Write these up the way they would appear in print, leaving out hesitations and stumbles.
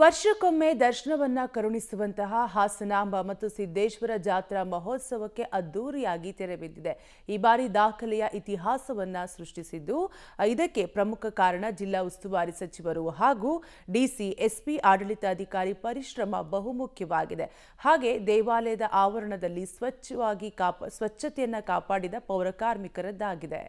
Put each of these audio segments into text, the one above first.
ವರ್ಷಕ್ಕೊಮ್ಮೆ ದರ್ಶನವನ್ನ ಕರುಣಿಸುವಂತಹ ಹಾಸನಾಂಬ ಮತ್ತು ಸಿದ್ದೇಶ್ವರ ಜಾತ್ರಾ ಮಹೋತ್ಸವಕ್ಕೆ ಅದ್ದೂರಿಯಾಗಿ ತೆರೆಬಿದ್ದಿದೆ. ಈ ಬಾರಿ ದಾಖಲೆಯ ಇತಿಹಾಸವನ್ನ ಸೃಷ್ಟಿಸಿದ್ದು, ಇದಕ್ಕೆ ಪ್ರಮುಖ ಕಾರಣ ಜಿಲ್ಲಾ ಉಸ್ತುವಾರಿ ಸಚಿವರು ಹಾಗೂ ಡಿಸಿ, ಎಸ್ಪಿ, ಆಡಳಿತಾಧಿಕಾರಿ ಪರಿಶ್ರಮ ಬಹುಮುಖ್ಯವಾಗಿದೆ. ಹಾಗೆ ದೇವಾಲಯದ ಆವರಣದಲ್ಲಿ ಸ್ವಚ್ಛತೆಯನ್ನ ಕಾಪಾಡಿದ ಪೌರಕಾರ್ಮಿಕರದ್ದಾಗಿದೆ.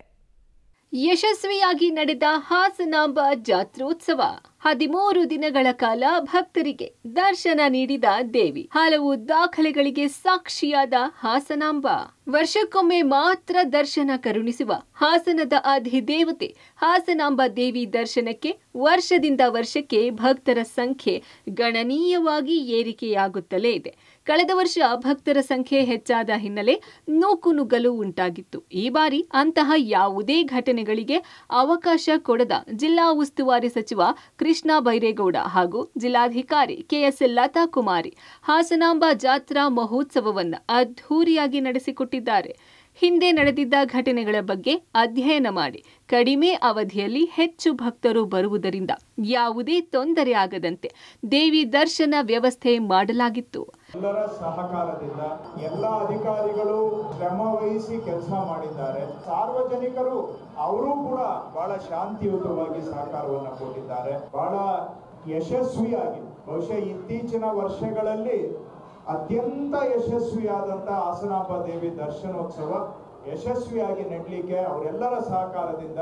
ಯಶಸ್ವಿಯಾಗಿ ನಡೆದ ಹಾಸನಾಂಬ ಜಾತ್ರೋತ್ಸವ 13 ದಿನಗಳ ಕಾಲ ಭಕ್ತರಿಗೆ ದರ್ಶನ ನೀಡಿದ ದೇವಿ, ಹಲವು ದಾಖಲೆಗಳಿಗೆ ಸಾಕ್ಷಿಯಾದ ಹಾಸನಾಂಬ. ವರ್ಷಕ್ಕೊಮ್ಮೆ ಮಾತ್ರ ದರ್ಶನ ಕರುಣಿಸುವ ಹಾಸನದ ಅಧಿದೇವತೆ ಹಾಸನಾಂಬ ದೇವಿ ದರ್ಶನಕ್ಕೆ ವರ್ಷದಿಂದ ವರ್ಷಕ್ಕೆ ಭಕ್ತರ ಸಂಖ್ಯೆ ಗಣನೀಯವಾಗಿ ಏರಿಕೆಯಾಗುತ್ತಲೇ ಇದೆ. ಕಳೆದ ವರ್ಷ ಭಕ್ತರ ಸಂಖ್ಯೆ ಹೆಚ್ಚಾದ ಹಿನ್ನೆಲೆ ನೂಕುನುಗ್ಗಲು ಉಂಟಾಗಿತ್ತು. ಈ ಬಾರಿ ಅಂತಹ ಯಾವುದೇ ಘಟನೆಗಳಿಗೆ ಅವಕಾಶ ಕೊಡದ ಜಿಲ್ಲಾ ಉಸ್ತುವಾರಿ ಸಚಿವ ಕೃಷ್ಣ ಬೈರೇಗೌಡ ಹಾಗೂ ಜಿಲ್ಲಾಧಿಕಾರಿ ಕೆಎಸ್ ಲತಾ ಕುಮಾರಿ ಹಾಸನಾಂಬ ಜಾತ್ರಾ ಮಹೋತ್ಸವವನ್ನು ಅದ್ಧೂರಿಯಾಗಿ ನಡೆಸಿಕೊಟ್ಟಿದ್ದಾರೆ. ಹಿಂದೆ ನಡೆದಿದ್ದ ಘಟನೆಗಳ ಬಗ್ಗೆ ಅಧ್ಯಯನ ಮಾಡಿ ಕಡಿಮೆ ಅವಧಿಯಲ್ಲಿ ಹೆಚ್ಚು ಭಕ್ತರು ಬರುವುದರಿಂದ ಯಾವುದೇ ತೊಂದರೆ ಆಗದಂತೆ ದೇವಿ ದರ್ಶನ ವ್ಯವಸ್ಥೆ ಮಾಡಲಾಗಿತ್ತು. ಎಲ್ಲರ ಸಹಕಾರದಿಂದ ಎಲ್ಲ ಅಧಿಕಾರಿಗಳು ಶ್ರಮ ವಹಿಸಿ ಕೆಲಸ ಮಾಡಿದ್ದಾರೆ. ಸಾರ್ವಜನಿಕರು ಅವರು ಕೂಡ ಬಹಳ ಶಾಂತಿಯುತವಾಗಿ ಸಹಕಾರವನ್ನು ಕೊಟ್ಟಿದ್ದಾರೆ. ಬಹಳ ಯಶಸ್ವಿಯಾಗಿ, ಬಹುಶಃ ಇತ್ತೀಚಿನ ವರ್ಷಗಳಲ್ಲಿ ಅತ್ಯಂತ ಯಶಸ್ವಿಯಾದಂತಹ ಹಾಸನಾಂಬ ದೇವಿ ದರ್ಶನೋತ್ಸವ ಯಶಸ್ವಿಯಾಗಿ ನಡೀಲಿಕ್ಕೆ ಅವರೆಲ್ಲರ ಸಹಕಾರದಿಂದ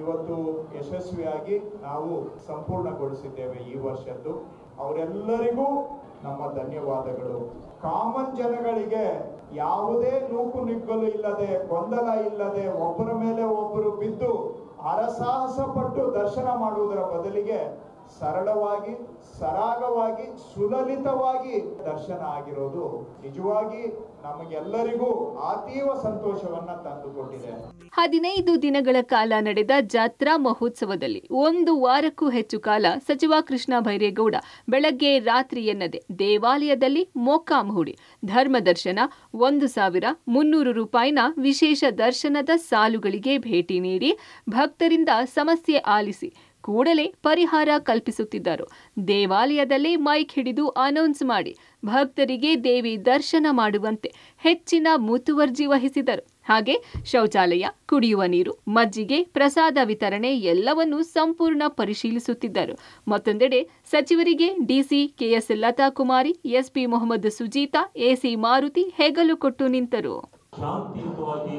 ಇವತ್ತು ಯಶಸ್ವಿಯಾಗಿ ನಾವು ಸಂಪೂರ್ಣಗೊಳಿಸಿದ್ದೇವೆ ಈ ವರ್ಷದ್ದು. ಅವರೆಲ್ಲರಿಗೂ ನಮ್ಮ ಧನ್ಯವಾದಗಳು. ಕಾಮನ್ ಜನಗಳಿಗೆ ಯಾವುದೇ ನೂಕು ನುಗ್ಗಲು ಇಲ್ಲದೆ, ಗೊಂದಲ ಇಲ್ಲದೆ, ಒಬ್ಬರ ಮೇಲೆ ಒಬ್ಬರು ಬಿದ್ದು ಹರಸಾಹಸ ಪಟ್ಟು ದರ್ಶನ ಮಾಡುವುದರ ಬದಲಿಗೆ ಸರಳವಾಗಿ, ಸರಾಗವಾಗಿ, ಸುಲಲಿತವಾಗಿ ದರ್ಶನ ಆಗಿರೋದು ನಿಜವಾಗಿ ನಮಗೆಲ್ಲರಿಗೂ ಅತೀವ ಸಂತೋಷವನ್ನ ತಂದುಕೊಟ್ಟಿದೆ. 15 ದಿನಗಳ ಕಾಲ ನಡೆದ ಜಾತ್ರಾ ಮಹೋತ್ಸವದಲ್ಲಿ 1 ವಾರಕ್ಕೂ ಹೆಚ್ಚು ಕಾಲ ಸಚಿವ ಕೃಷ್ಣ ಬೈರೇಗೌಡ ಬೆಳಗ್ಗೆ ರಾತ್ರಿ ಎನ್ನದೆ ದೇವಾಲಯದಲ್ಲಿ ಮೊಕ್ಕಾಂ ಹೂಡಿ ಧರ್ಮ ದರ್ಶನ, 1,300 ರೂಪಾಯಿನ ವಿಶೇಷ ದರ್ಶನದ ಸಾಲುಗಳಿಗೆ ಭೇಟಿ ನೀಡಿ ಭಕ್ತರಿಂದ ಸಮಸ್ಯೆ ಆಲಿಸಿ ಕೂಡಲೇ ಪರಿಹಾರ ಕಲ್ಪಿಸುತ್ತಿದ್ದರು. ದೇವಾಲಯದಲ್ಲಿ ಮೈಕ್ ಹಿಡಿದು ಅನೌನ್ಸ್ ಮಾಡಿ ಭಕ್ತರಿಗೆ ದೇವಿ ದರ್ಶನ ಮಾಡುವಂತೆ ಹೆಚ್ಚಿನ ಮುತುವರ್ಜಿ ವಹಿಸಿದರು. ಹಾಗೆ ಶೌಚಾಲಯ, ಕುಡಿಯುವ ನೀರು, ಮಜ್ಜಿಗೆ, ಪ್ರಸಾದ ವಿತರಣೆ ಎಲ್ಲವನ್ನೂ ಸಂಪೂರ್ಣ ಪರಿಶೀಲಿಸುತ್ತಿದ್ದರು. ಮತ್ತೊಂದೆಡೆ ಸಚಿವರಿಗೆ ಡಿಸಿ ಕೆಎಸ್ ಲತಾ ಕುಮಾರಿ, ಎಸ್ಪಿ ಮೊಹಮ್ಮದ್ ಸುಜೀತಾ, ಎಸಿ ಮಾರುತಿ ಹೆಗಲು ಕೊಟ್ಟು ನಿಂತರು. ಶಾಂತಿಯುತವಾಗಿ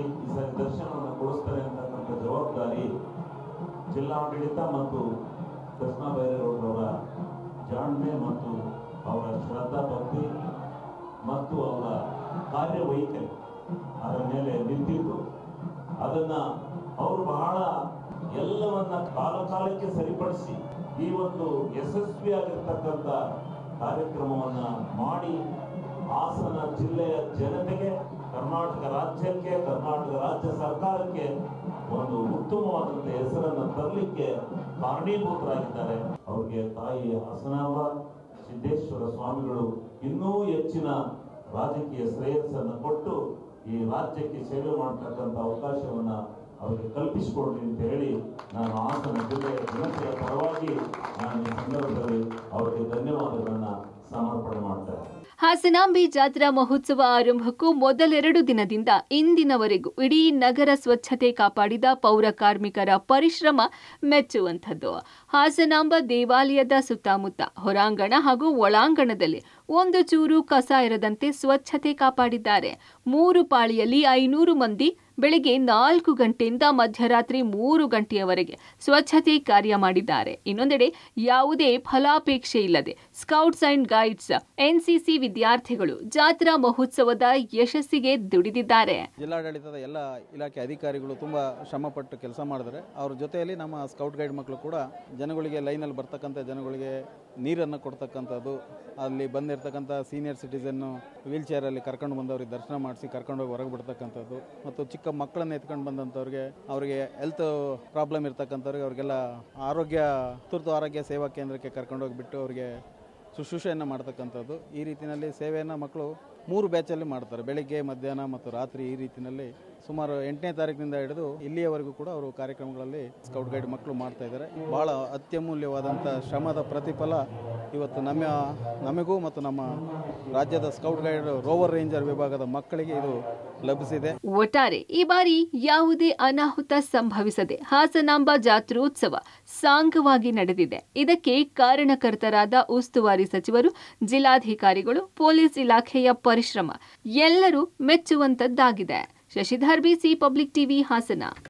ದರ್ಶನವನ್ನು ಕೊಡಿಸ್ತಾರೆ ಅಂತಕ್ಕಂಥ ಜವಾಬ್ದಾರಿ ಜಿಲ್ಲಾಡಳಿತ ಮತ್ತು ಕೃಷ್ಣ ಬೈರೇಗೌಡರವರ ಜಾಣ್ಮೆ ಮತ್ತು ಅವರ ಶ್ರದ್ಧಾ ಭಕ್ತಿ ಮತ್ತು ಅವರ ಕಾರ್ಯವೈಖರಿ ಅದರ ಮೇಲೆ ನಿಂತಿದ್ದು, ಅದನ್ನ ಅವರು ಬಹಳ ಎಲ್ಲವನ್ನ ಕಾಲಕಾಲಕ್ಕೆ ಸರಿಪಡಿಸಿ ಈ ಒಂದು ಯಶಸ್ವಿಯಾಗಿರ್ತಕ್ಕಂಥ ಕಾರ್ಯಕ್ರಮವನ್ನ ಮಾಡಿ ಹಾಸನ ಜಿಲ್ಲೆಯ ಜನತೆಗೆ, ಕರ್ನಾಟಕ ರಾಜ್ಯಕ್ಕೆ, ಕರ್ನಾಟಕ ರಾಜ್ಯ ಸರ್ಕಾರಕ್ಕೆ ಒಂದು ಉತ್ತಮವಾದಂಥ ಹೆಸರನ್ನು ತರಲಿಕ್ಕೆ ಕಾರಣೀಭೂತರಾಗಿದ್ದಾರೆ. ಅವರಿಗೆ ತಾಯಿ ಹಾಸನಾಂಬ ಸಿದ್ದೇಶ್ವರ ಸ್ವಾಮಿಗಳು ಇನ್ನೂ ಹೆಚ್ಚಿನ ರಾಜಕೀಯ ಶ್ರೇಯಸ್ಸನ್ನು ಕೊಟ್ಟು ಈ ರಾಜ್ಯಕ್ಕೆ ಸೇವೆ ಮಾಡತಕ್ಕಂಥ ಅವಕಾಶವನ್ನ ಅವರಿಗೆ ಕಲ್ಪಿಸಿಕೊಡ್ಲಿ ಅಂತ ಹೇಳಿ ನಾನು ಹಾಸನ ಜಿಲ್ಲೆಯ ಜನತೆಯ ಪರವಾಗಿ ನಾನು ಈ ಸಂದರ್ಭದಲ್ಲಿ ಅವರಿಗೆ ಧನ್ಯವಾದಗಳನ್ನು ಸಮರ್ಪಣೆ ಮಾಡ್ತೇನೆ. ಹಾಸನಾಂಬೆ ಜಾತ್ರಾ ಮಹೋತ್ಸವ ಆರಂಭಕ್ಕೂ ಮೊದಲೆರಡು ದಿನದಿಂದ ಇಂದಿನವರೆಗೂ ಇಡೀ ನಗರ ಸ್ವಚ್ಛತೆ ಕಾಪಾಡಿದ ಪೌರ ಕಾರ್ಮಿಕರ ಪರಿಶ್ರಮ ಮೆಚ್ಚುವಂಥದ್ದು. ಹಾಸನಾಂಬ ದೇವಾಲಯದ ಸುತ್ತಮುತ್ತ ಹೊರಾಂಗಣ ಹಾಗೂ ಒಳಾಂಗಣದಲ್ಲಿ ಒಂದು ಚೂರು ಕಸ ಇರದಂತೆ ಸ್ವಚ್ಛತೆ ಕಾಪಾಡಿದ್ದಾರೆ. 3 ಪಾಳಿಯಲ್ಲಿ 500 ಮಂದಿ ಬೆಳಗ್ಗೆ 4 ಗಂಟೆಯಿಂದ ಮಧ್ಯರಾತ್ರಿ 3 ಗಂಟೆಯವರೆಗೆ ಸ್ವಚ್ಛತೆ ಕಾರ್ಯ ಮಾಡಿದ್ದಾರೆ. ಇನ್ನೊಂದೆಡೆ ಯಾವುದೇ ಫಲಾಪೇಕ್ಷೆ ಇಲ್ಲದೆ ಸ್ಕೌಟ್ಸ್ ಅಂಡ್ ಗೈಡ್ಸ್, ಎನ್ಸಿಸಿ ವಿದ್ಯಾರ್ಥಿಗಳು ಜಾತ್ರಾ ಮಹೋತ್ಸವದ ಯಶಸ್ಸಿಗೆ ದುಡಿದಿದ್ದಾರೆ. ಜಿಲ್ಲಾಡಳಿತದ ಎಲ್ಲ ಇಲಾಖೆ ಅಧಿಕಾರಿಗಳು ತುಂಬಾ ಶ್ರಮಪಟ್ಟು ಕೆಲಸ ಮಾಡಿದರೆ, ಅವ್ರ ಜೊತೆಯಲ್ಲಿ ನಮ್ಮ ಸ್ಕೌಟ್ ಗೈಡ್ ಮಕ್ಕಳು ಕೂಡ ಜನಗಳಿಗೆ ಲೈನಲ್ಲಿ ಬರ್ತಕ್ಕಂಥ ಜನಗಳಿಗೆ ನೀರನ್ನು ಕೊಡ್ತಕ್ಕಂಥದ್ದು, ಅಲ್ಲಿ ಬಂದಿರತಕ್ಕಂಥ ಸೀನಿಯರ್ ಸಿಟಿಸನ್ನು ವೀಲ್ ಚೇರಲ್ಲಿ ಕರ್ಕೊಂಡು ಬಂದವ್ರಿಗೆ ದರ್ಶನ ಮಾಡಿಸಿ ಕರ್ಕೊಂಡೋಗಿ ಹೊರಗೆ ಬಿಡ್ತಕ್ಕಂಥದ್ದು, ಮತ್ತು ಚಿಕ್ಕ ಮಕ್ಕಳನ್ನ ಎತ್ಕೊಂಡು ಬಂದಂಥವ್ರಿಗೆ, ಅವರಿಗೆ ಹೆಲ್ತ್ ಪ್ರಾಬ್ಲಮ್ ಇರ್ತಕ್ಕಂಥವ್ರಿಗೆ ಅವ್ರಿಗೆಲ್ಲ ತುರ್ತು ಆರೋಗ್ಯ ಸೇವಾ ಕೇಂದ್ರಕ್ಕೆ ಕರ್ಕೊಂಡೋಗಿಬಿಟ್ಟು ಅವರಿಗೆ ಶುಶ್ರೂಷೆಯನ್ನು ಮಾಡ್ತಕ್ಕಂಥದ್ದು. ಈ ರೀತಿಯಲ್ಲಿ ಸೇವೆಯನ್ನು ಮಕ್ಕಳು 3 ಬ್ಯಾಚಲ್ಲಿ ಮಾಡ್ತಾರೆ, ಬೆಳಿಗ್ಗೆ, ಮಧ್ಯಾಹ್ನ ಮತ್ತು ರಾತ್ರಿ. ಈ ರೀತಿಯಲ್ಲಿ ಸುಮಾರು 8ನೇ ತಾರೀಕಿನಿಂದ ಹಿಡಿದು ಇಲ್ಲಿಯವರೆಗೂ ಕೂಡ ಅವರು ಕಾರ್ಯಕ್ರಮಗಳಲ್ಲಿ ಸ್ಕೌಟ್ ಗೈಡ್ ಮಕ್ಕಳು ಮಾಡ್ತಾ ಇದ್ದಾರೆ. ಭಾಳ ಅತ್ಯಮೂಲ್ಯವಾದಂಥ ಶ್ರಮದ ಪ್ರತಿಫಲ ಇವತ್ತು ನಮಗೂ ಮತ್ತು ನಮ್ಮ ರಾಜ್ಯದ ಸ್ಕೌಟ್ ಗೈಡ್ ರೋವರ್ ರೇಂಜರ್ ವಿಭಾಗದ ಮಕ್ಕಳಿಗೆ ಇದು ಲಭಿಸಿದೆ. ಒಟ್ಟಾರೆ ಈ ಬಾರಿ ಯಾವುದೇ ಅನಾಹುತ ಸಂಭವಿಸದೆ ಹಾಸನಾಂಬ ಜಾತ್ರೋತ್ಸವ ಸಾಂಗವಾಗಿ ನಡೆದಿದೆ. ಇದಕ್ಕೆ ಕಾರಣಕರ್ತರಾದ ಉಸ್ತುವಾರಿ ಸಚಿವರು, ಜಿಲ್ಲಾಧಿಕಾರಿಗಳು, ಪೊಲೀಸ್ ಇಲಾಖೆಯ ಪರಿಶ್ರಮ ಎಲ್ಲರೂ ಮೆಚ್ಚುವಂತದ್ದಾಗಿದೆ. Shashidhar BC public TV Hassan.